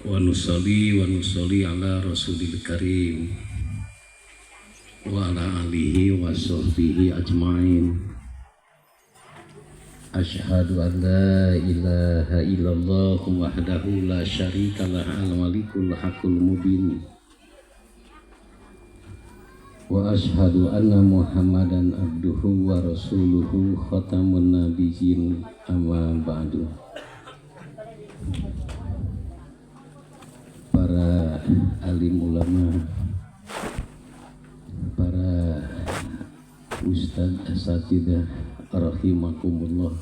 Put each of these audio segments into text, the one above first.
wa nusalli ala rasulil karim wa ala alihi wa sahbihi ajmain. Asyhadu an la ilaha illallah wahdahu la syarika lah al-malikul haqqul mubin wa asyhadu anna muhammadan abduhu wa rasuluhu khatamun nabiyyin amma ba'du. Para alim ulama, para ustadz asatidah rahimakumullah,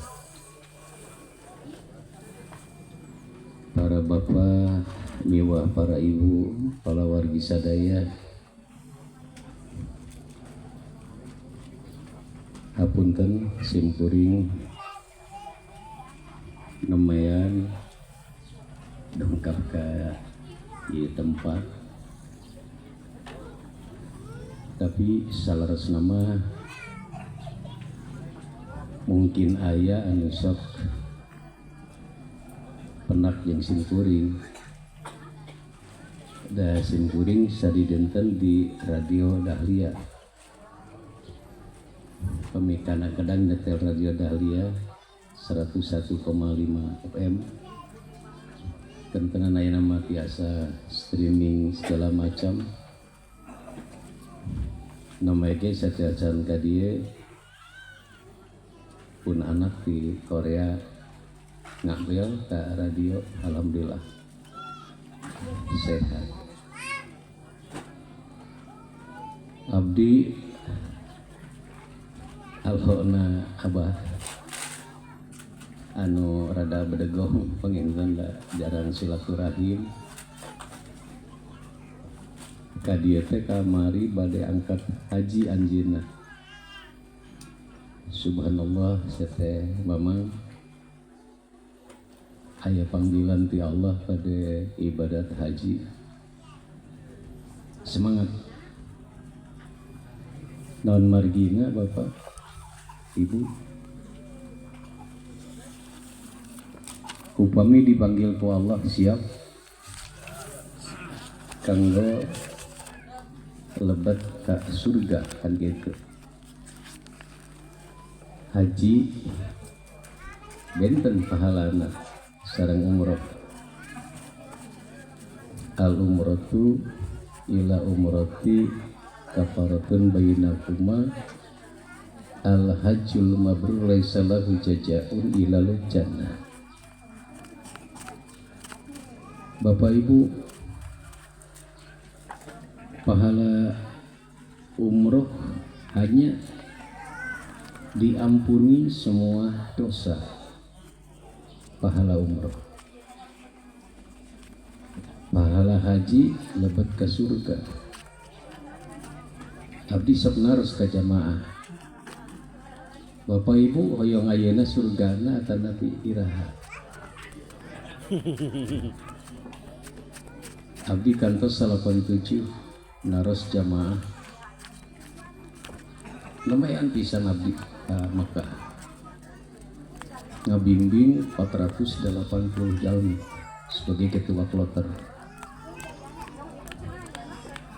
para bapak miwah, para ibu, para wargi sadaya, hapunten simkuring nemean dongkap ke di tempat, tapi salaras nama mungkin ayah anu sok penak yang simkuring da simkuring sadidenten di radio Dahlia pemikana kadang nyetel radio Dahlia 101,5 FM kentenan aya nama biasa streaming segala macam nama ge sateacan ka dieu pun anak di Korea ngabel ke radio. Alhamdulillah sehat. Abdi alhona abah anu rada bedegong penginten jarang silaturahim ka dieu teh kamari bade angkat haji anjeunna. Subhanallah, sete mamang aya panggilan ti Allah pada ibadat haji. Semangat. Naon margina Bapak Ibu, upami dipanggil ku Allah siap kanggo lebet ka surga kan gitu. Haji benten pahalana sareng umroh. Al umrotu ila umroti kafaratun bainakuma al hajjul mabrur laisa lahu jazaa'un ilal jannah. Bapak Ibu, pahala umroh hanya diampuni semua dosa. Pahala umroh, pahala haji lebet ke surga. Abdi sok naros ka jamaah. Bapak Ibu hoyong ayeuna surgana atana pi iraha. Abdi kantos 87 naros jamaah. Lumayan pisan abdi Makkah. Ngabimbing 480 jalmi sebagai ketua kloter.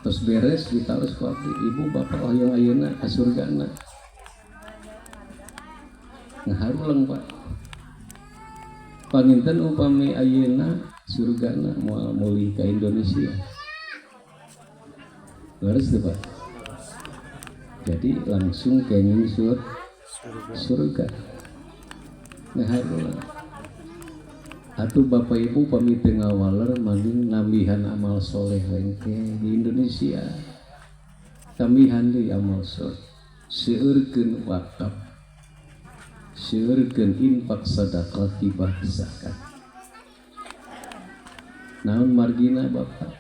Terus beres ditaros ku abdi, ibu bapak hoyong ayeuna ka surgana. Ngaharulang Pak. Panginten upami ayeuna surgana moal mulih ka Indonesia. Beres tuh Pak. Jadi langsung kenging surga. Ngaharulang. Atuh Bapak Ibu pami teu ngawaler manging nambihan amal soleh lengke di Indonesia. Tambihan deui amal soleh. Seueurkeun wakaf. Seueurkeun infak sedekah hibah zakat. Naon margina Bapak?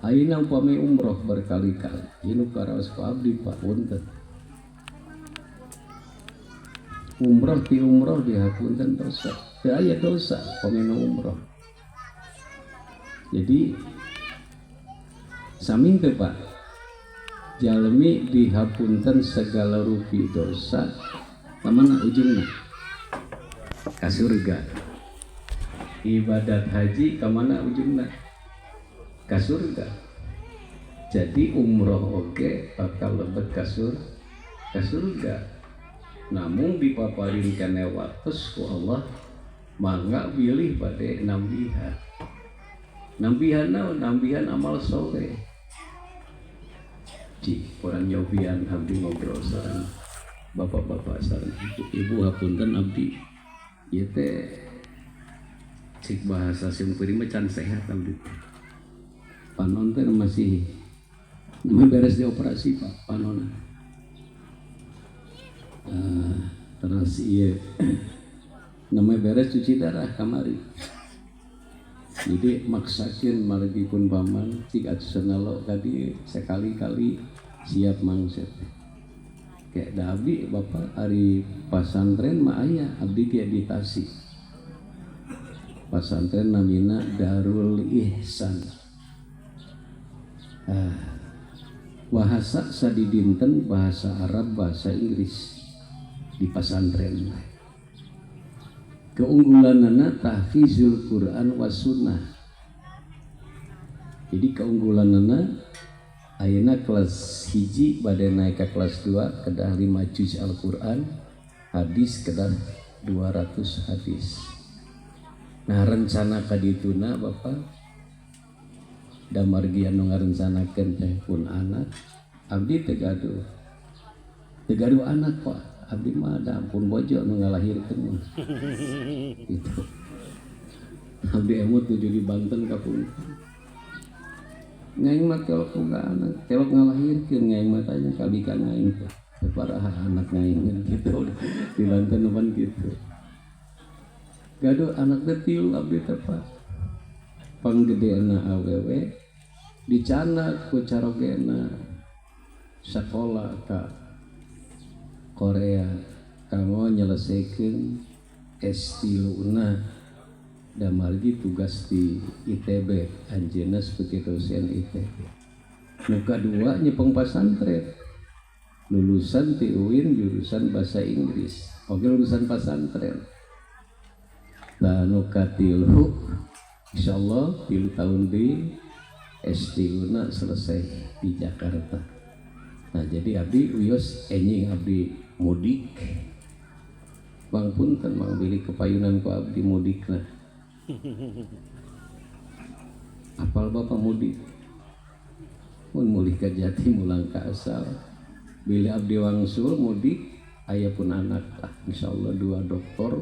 Ayeuna upami umroh berkali-kali. Ieu karaos ku abdi Pak punten. Umroh ti umroh dihapunten dosa. Teu aya dosa pamina umroh. Jadi saming teu Pak. Jalmi dihapunten segala rupi dosa kemana ujungnya? Ka surga. ibadat haji kemana ujungnya? Ka surga. Jadi umroh oke bakal lebet ka surga. Namun dipaparin kana wates ku Allah mangga pilih pada nambihan. Nambihan naon? Nambihan amal soleh. Orang nyobian abdi ngobrol sareng bapak-bapak sareng ibu hapunten abdi ieu teh cik bahasa simpuri mah can sehat abdi panon teh masih beres dioperasi Pak panon terus iya namanya beres cuci darah kamari jadi maksakin margipun paman jika senalo tadi sekali-kali siap mangset kayak abdi bapak hari pasantren mah aya abdi ti editasi pasantren namina Darul Ihsan bahasa sadidinten bahasa Arab bahasa Inggris di pasantren keunggulanana tahfizul Quran was sunnah. Jadi keunggulanana ayeuna kelas hiji badai naik ke kelas 2 kedah 5 juz Al-Quran hadis kedah 200 hadis. Nah rencana kadituna Bapak da margi anu ngarencanakeun teh pun anak abdi teu gaduh anak Pak. Abdi mah da ampun bojo nu ngalahirkeun gitu. Abdi emut tujuh di Banten kapun. Ngaing mah kelok boga anak, kelok ngalahirkeun ngaing mah tanya kabikan ngaing teh. Separaha anak ngaing gitu. Di Banten pan gitu. Gaduh anak teh tilu abdi teh Pak. Panggedeana awewe dicana ku carogena sakola ka Korea kamu nyelesaikan S3 dan margi tugas di ITB anjeunna sebagai dosen ITB. Nu kadua nyepeng pasantren lulusan ti UIN jurusan bahasa Inggris oke lulusan pasantren. Nah nu katilu insyaallah 3 tahun di S3 selesai di Jakarta. Nah jadi abdi wios enjing abdi mudik bang punten mang beli kepayunan ku abdi mudik nah apal bapak mudik mun mulih ka Jati mulang ka asal beli abdi wangsul mudik aya pun anak lah insyaallah 2 doktor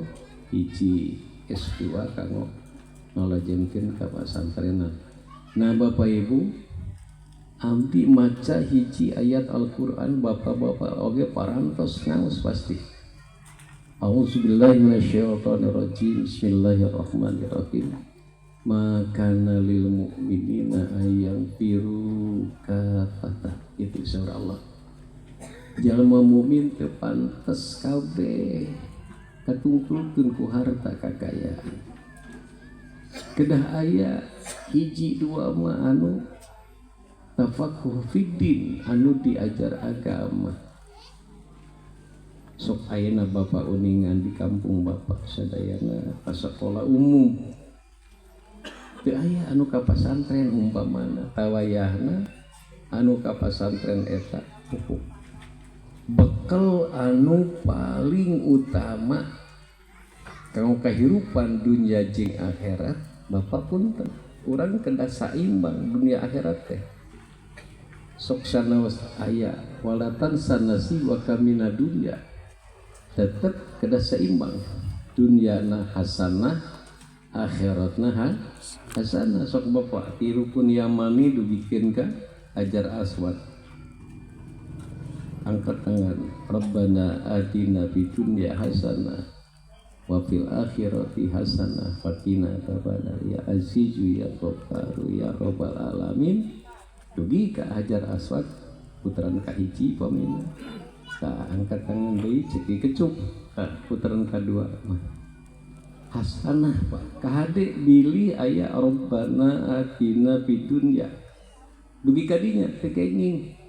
hiji S2 kanggo nolajengkeun ka pasantrenan. Nah bapak ibu abdi maca hiji ayat Al-Quran bapak-bapak oge parantos ngaos pasti. A'udzubillahi minasyaitonirrajim. Bismillahirrahmanirrahim. Ma kana lil mu'minina ayyanfiru kafatan. Itu surah Allah. Jalma mukmin teu pantes kabeh katungkulkeun ku harta kakayaan. Kedah aya hiji dua mah anu tafakuh fiddin anu diajar agama. Sok ayeuna bapak uningan di kampung bapak sadayana ka sekolah umum teu aya anu ka pasantren umpamana tawayahna anu ka pasantren eta pupuk bekal anu paling utama kanggo kahirupan dunia jeung akhirat bapak punten urang kedah saimbang dunia akhirat teh sok sanaos aya walatan sanasi wa kamina dunya tetep kedah seimbang dunyana hasanah akhiratna hasanah. Sok bapak ti rukun yamani dubikeun ka Hajar Aswad angkat tangan Rabbana atina fid dunya hasanah wa fil akhirati hasanah wa qina adzabannar ya azizu ya ghaffaru ya rabbal alamin. Dugi ka Hajar Aswad putaran kahiji pamina ka angkat tangan deui cek dikecup ka putaran kadua mah hasanah Pak kahade bilih aya Rabbana atina fid dunya dugi kadinya teh kenging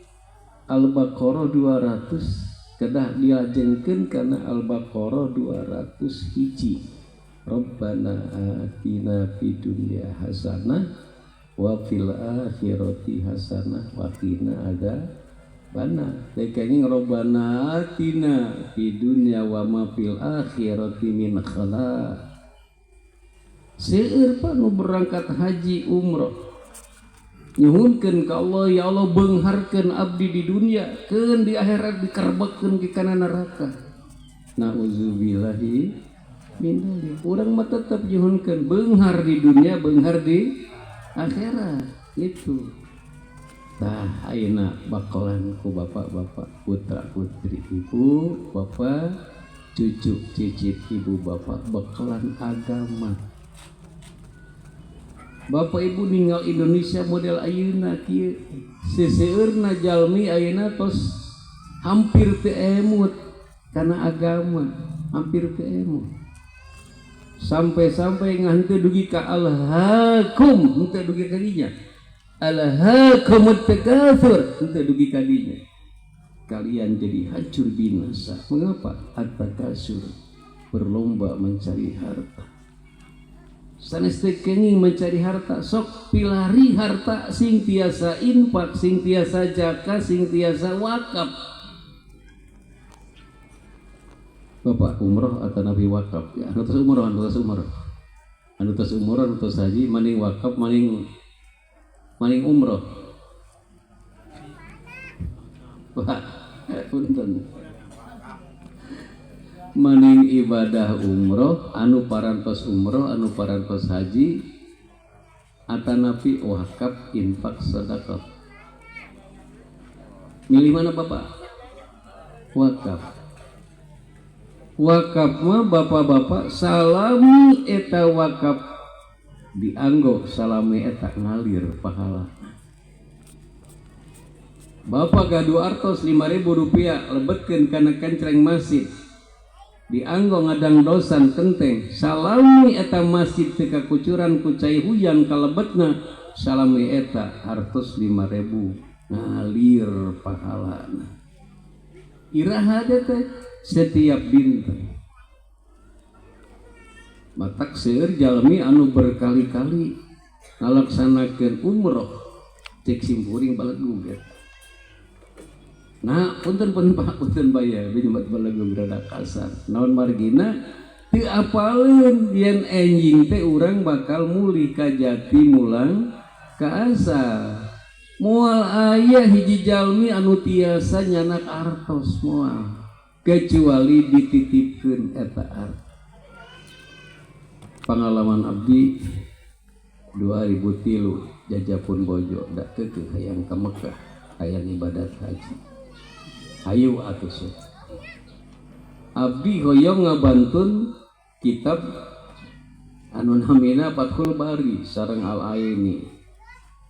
Al-Baqarah 200 kedah diajengkeun kana Al-Baqarah 200 hiji Rabbana atina fid dunya hasanah wa fil akhirati hasanah wa qina adzabannar. Dekeng Rabbana atina fid dunya wa ma fil akhirati min khalaq. Seueur nu berangkat haji umroh nyuhunkeun ka Allah, ya Allah beungharkeun abdi di dunia, keun di akhirat dikarbekeun ke kana neraka. Nauzubillahi min dzalik. Urang mah tetep nyuhunkeun beunghar di dunia, beunghar di akhirat itu. Tah ayeuna bakalan ku bapak-bapak, putra-putri, ibu, bapak, cucu, cicit, ibu, bapak bakalan agama. Bapak ibu ninggal Indonesia model ayeuna kieu, seseueurna jalmi ayeuna tos hampir teu emut kana agama, hampir teu emut. Sampai-sampai nganteu dugi ka alhaakum, henteu dugi ka dinya. Alhaakumut takatsur, henteu dugi ka dinya. Kalian jadi hancur binasa. Mengapa? At-takatsur, berlomba mencari harta. Sanes teu kenging mencari harta, sok pilari harta sing tiasa infak, sing tiasa zakat, sing tiasa wakaf. Bapak umroh atau nabi wakaf ya, anu tos umroh, anu tos umroh, anu tos umroh, anu tos haji, maning wakaf, maning umroh. Wah, punten. Maning ibadah umroh, anu parantos umroh, anu parantos haji, atanapi wakaf, infak, sedekah. Milih mana Bapak? Wakaf. Wakaf mah bapak-bapak salami eta wakaf dianggo, salami eta ngalir pahala. Bapak gaduh artos 5.000 rupiah lebetkeun kana kencreng masjid, dianggo ngadang dosan kenteng, salami eta masjid teu kakucuran ku cai hujan kalebetna, salami eta hartos 5.000 ngalir pahalana. Iraha teh setiap dinten. Matak seueur jalmi anu berkali-kali ngalaksanakeun umroh cek simpuring balaguget. Nah, punten Pak, punten bayar binyebat balagu rada kasar. Naon margina teu apaleun yen enjing teh urang bakal mulih ka jati mulang ka asal. Moal aya hiji jalmi anu tiasa nyanak artos moal, kecuali dititipkeun eta art. Pengalaman abdi 2003 jajapun bojo da keukeuh hayang ka Mekah, hayang ibadat haji. Ayo atuh abdi hoyong ngabantun kitab anu namina Fathul Bari sareng Al-Aini.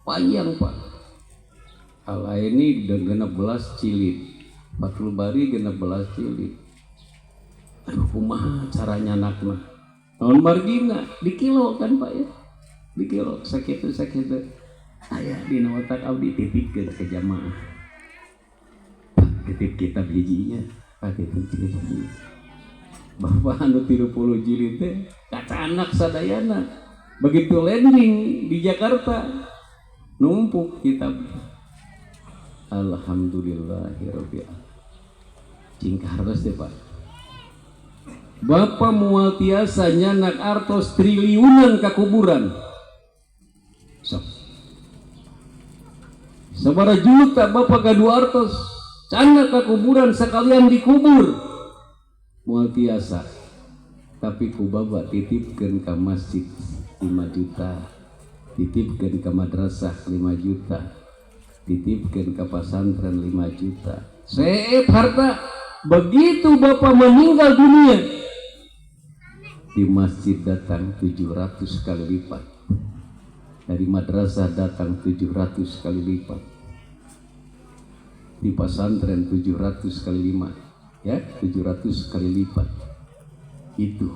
Panjang Pak. Al-Aini 16 jilid, Fathul Bari 16 jilid. Aduh kumaha cara nyanakna? Naon margina dikilo kan Pak ya? Dikilo sakitu aya dina otak abdi titipkeun ka jamaah. Titip kitab hijinya, pakai titip hiji. Bapak anu 30 jilid teh kacanak sadayana. Begitu landing di Jakarta numpuk kitab. Alhamdulillahirabbil alamin. Cingkah hartos teh Pak. Bapak moal tiasa nyanak artos triliunan ka kuburan. Sok. Sabaraha juta Bapak gaduh artos canak ka kuburan sekalian dikubur. Moal tiasa. Tapi ku Bapak titipkeun ka masjid 5 juta. Titipkeun ka madrasah 5 juta. Titipkeun ka pasantren 5 juta. Seep harta. Begitu Bapak meninggal dunia, di masjid datang 700 kali lipat, dari madrasah datang 700 kali lipat, di pasantren 700 kali 5, ya 700 kali lipat. Itu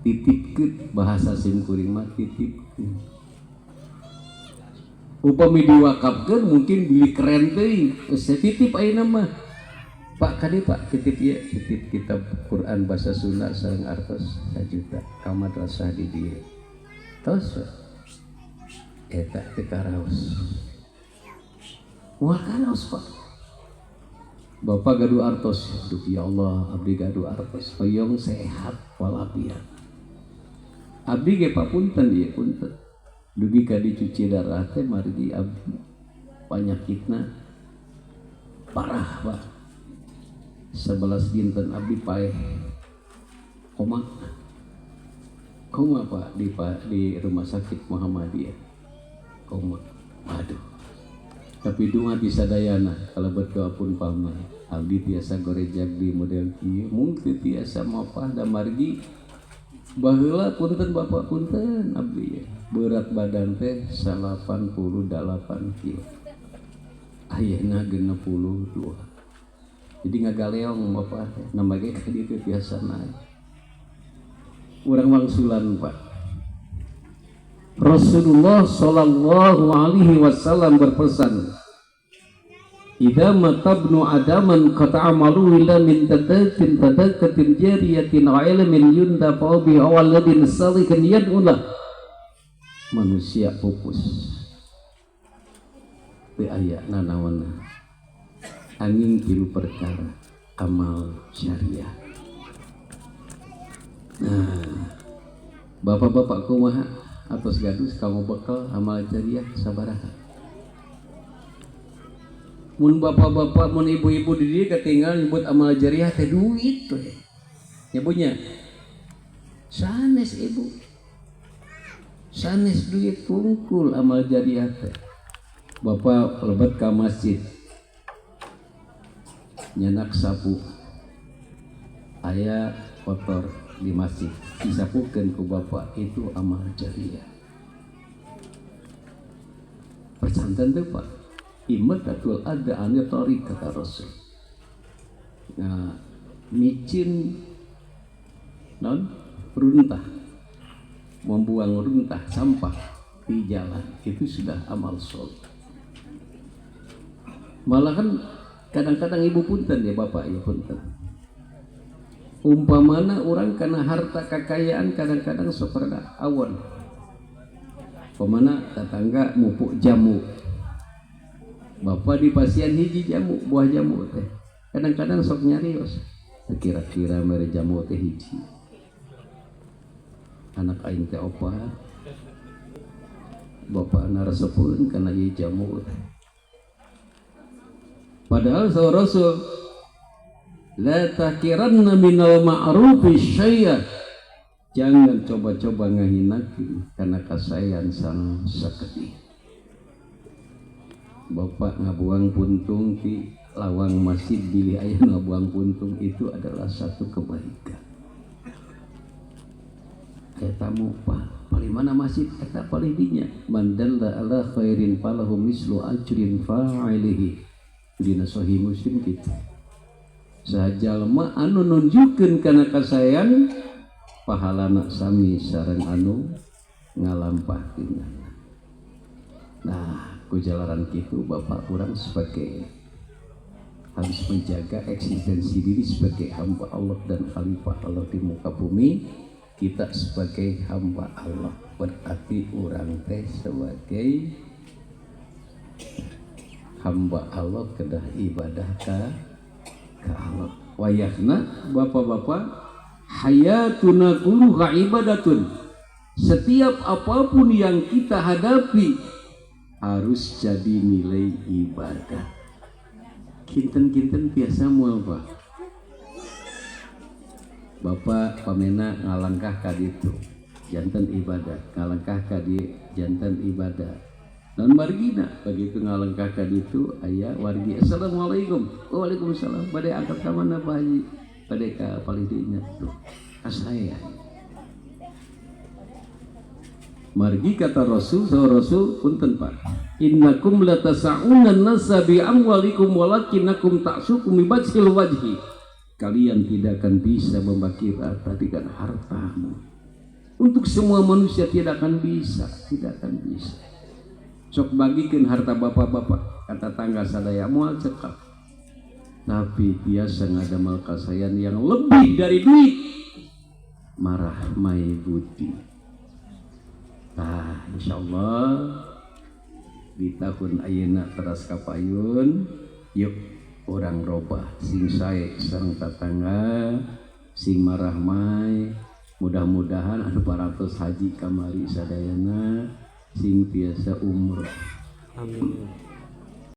titipkeun, bahasa simkuring mah titipkeun. Upami diwakafkeun mungkin beli keren teuing, titip ayeuna mah. Pak kadi Pak titip ya titip kitab Quran bahasa Sunda sareng artos 1 juta ka madrasah di dieu tos eta teh karaos moal karaos Pak Bapak gaduh artos aduh ya Allah abdi gaduh artos hoyong sehat walafiat abdi ge papunten ieu punten dugi ka dicuci darah teh margi abdi panyakitna parah Pak 11 dinten abdi paeh koma Pak di rumah sakit Muhammadiyah koma aduh tapi dunga bisa dayana kalau berkapun paman abdi biasa gorejag di model kieu mungkin biasa mapah da margi baheula punten Bapak punten abdi berat badan teh 88 kilo ayeuna 62 jadi ngagaleong Bapak namanya ke dieu biasa naik urang wangsulan Pak Rasulullah sallallahu alaihi wasallam berpesan idza matabnu adaman qata'amalu illa min tadakatin jariyatin wa ilmin yundafa bi awalladin salihin yad'ullah manusia pupus teu aya nanaonna angin tilu perkara amal syariah. Nah, bapak-bapak kumaha atos gadus kamu bekal amal syariah sabaraha. Mun bapak-bapak mun ibu-ibu di dieu ketinggal nyebut amal syariah teh duit teh. Nyebutnya sanes ibu. Sanes duit tungkul amal syariah teh. Bapak lebat ka masjid nyenak sapu aya kotor di masjid disapukeun ku bapak itu amal jariah percantan tuh Pak imadatul ada ane tori kata Rasul nah micin non runtah membuang runtah sampah di jalan itu sudah amal soleh malahan kadang-kadang ibu punten ya bapak ya punten umpamana orang karena harta kekayaan kadang-kadang seperti awan umpamana tetangga mupuk jamu bapak di pasien hiji jamu buah jamu teh kadang-kadang sok nyarios kira-kira mere jamu teh hiji anak aing teh opah bapak narasepeun kana ieu jamu teh padahal saudara Rasul la takiranna minal ma'rufi syai'a jangan coba-coba ngahinakeun karena kasayan sang saketi bapak ngabuang puntung di lawang masjid bilih aya ngabuang puntung itu adalah satu kebaikan eta mupah paling mana masjid eta paling dinya mandalla ala khairin falahu mislu ajrin fa'ilihi dina sahih Muslim gitu sajalma anu nunjukkeun kana kasayan pahalana sami sareng anu ngalampahkeun nah ku jalaran kitu bapak urang sebagai harus menjaga eksistensi diri sebagai hamba Allah dan khalifah Allah di muka bumi kita sebagai hamba Allah berarti urang teh sebagai hamba Allah kedah ibadah ka Allah wayahna bapak-bapak hayatuna kulluha ibadatun setiap apapun yang kita hadapi harus jadi nilai ibadah kinten-kinten biasa moal Pak bapak pamena ngalangkah ka ditu janten ibadah ngalangkah ka di janten ibadah dan margina begitu ngalangkah ka ditu aya wargi assalamualaikum waalaikumsalam bade angkat ka mana Pak Haji bade ka palidinya tuh asaya margi kata Rasul punten Pak innakum latasa'una an-nasa bi amwalikum walakinakum ta'sukum bi bajhil wajhi kalian tidak akan bisa membagi rata dengan hartamu untuk semua manusia tidak akan bisa sok bagikeun harta bapak-bapak kata tangga sadaya moal cekap tapi biasa ngadamal kasayan yang lebih dari duit, marah mai budi. Nah, insyaallah di tahun ayeuna teras kapayun, yuk orang robah sing sae sareng tatangga, sing marah mai, mudah-mudahan anu paratos haji kamari sadayana, sing biasa umroh. Amin.